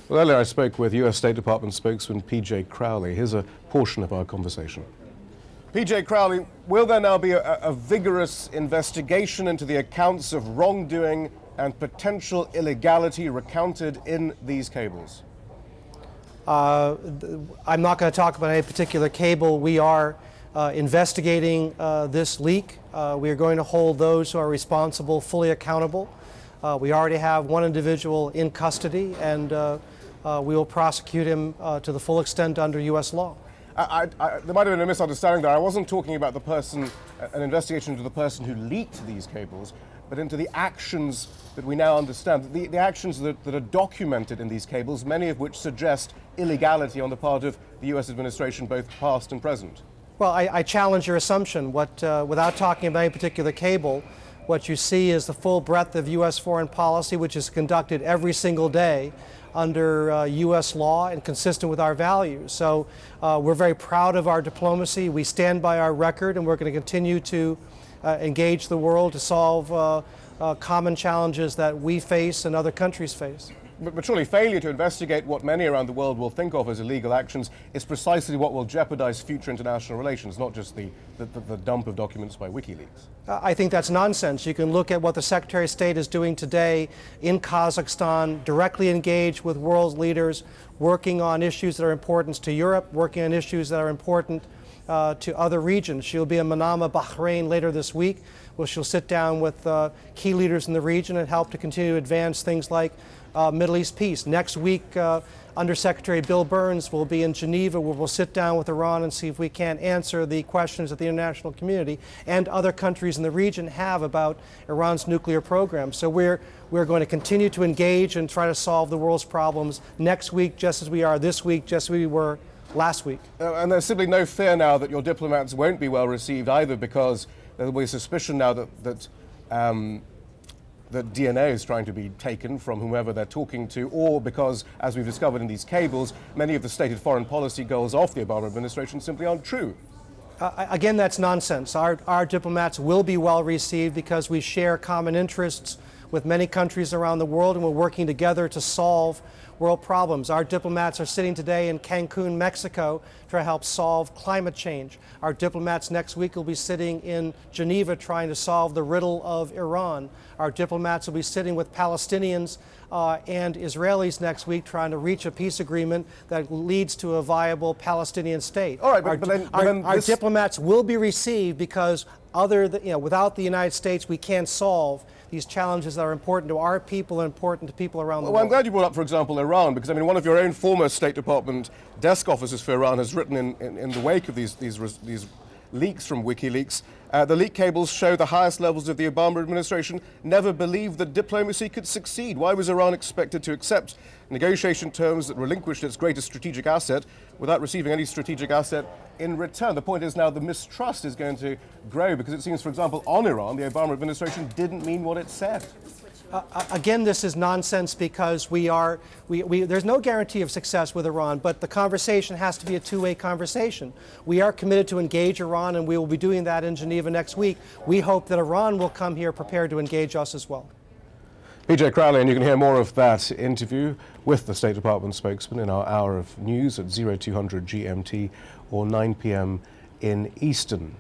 Well, earlier I spoke with U.S. State Department spokesman P.J. Crowley. Here's a portion of our conversation. P.J. Crowley, will there now be a vigorous investigation into the accounts of wrongdoing and potential illegality recounted in these cables? I'm not going to talk about any particular cable. We are investigating this leak. We are going to hold those who are responsible fully accountable. We already have one individual in custody, and we will prosecute him to the full extent under U.S. law. There might have been a misunderstanding there. I wasn't talking about the person, an investigation into the person who leaked these cables, but into the actions that we now understand, the actions that are documented in these cables, many of which suggest illegality on the part of the U.S. administration, both past and present. Well, I challenge your assumption. Without talking about any particular cable, what you see is the full breadth of U.S. foreign policy, which is conducted every single day under U.S. law and consistent with our values. So we're very proud of our diplomacy. We stand by our record, and we're going to continue to engage the world to solve common challenges that we face and other countries face. But surely failure to investigate what many around the world will think of as illegal actions is precisely what will jeopardize future international relations, not just the dump of documents by Wikileaks. I think that's nonsense. You can look at what the Secretary of State is doing today in Kazakhstan, directly engaged with world leaders, working on issues that are important to Europe, working on issues that are important to other regions. She'll be in Manama, Bahrain later this week, where she'll sit down with key leaders in the region and help to continue to advance things like Middle East peace. Next week, Undersecretary Bill Burns will be in Geneva, where we'll sit down with Iran and see if we can answer the questions that the international community and other countries in the region have about Iran's nuclear program. So we're going to continue to engage and try to solve the world's problems next week, just as we are this week, just as we were last week. And there's simply no fear now that your diplomats won't be well received either, because there will be a suspicion now that DNA is trying to be taken from whomever they're talking to, or because, as we've discovered in these cables, many of the stated foreign policy goals of the Obama administration simply aren't true. Again, that's nonsense. Our diplomats will be well received because we share common interests with many countries around the world, and we're working together to solve world problems. Our diplomats are sitting today in Cancun, Mexico, to help solve climate change. Our diplomats next week will be sitting in Geneva trying to solve the riddle of Iran. Our diplomats will be sitting with Palestinians and Israelis next week trying to reach a peace agreement that leads to a viable Palestinian state. All right, but then our diplomats will be received because without the United States, we can't solve these challenges that are important to our people and important to people around the world. Well, I'm glad you brought up, for example, Iran, because I mean, one of your own former State Department desk officers for Iran has written in the wake of these leaks from Wikileaks, the leak cables show the highest levels of the Obama administration never believed that diplomacy could succeed. Why was Iran expected to accept negotiation terms that relinquished its greatest strategic asset without receiving any strategic asset in return? The point is now the mistrust is going to grow because it seems, for example, on Iran, the Obama administration didn't mean what it said. Again, this is nonsense because there's no guarantee of success with Iran, but the conversation has to be a two-way conversation. We are committed to engage Iran, and we will be doing that in Geneva next week. We hope that Iran will come here prepared to engage us as well. P.J. Crowley, and you can hear more of that interview with the State Department spokesman in our hour of news at 0200 GMT or 9 p.m. in Eastern.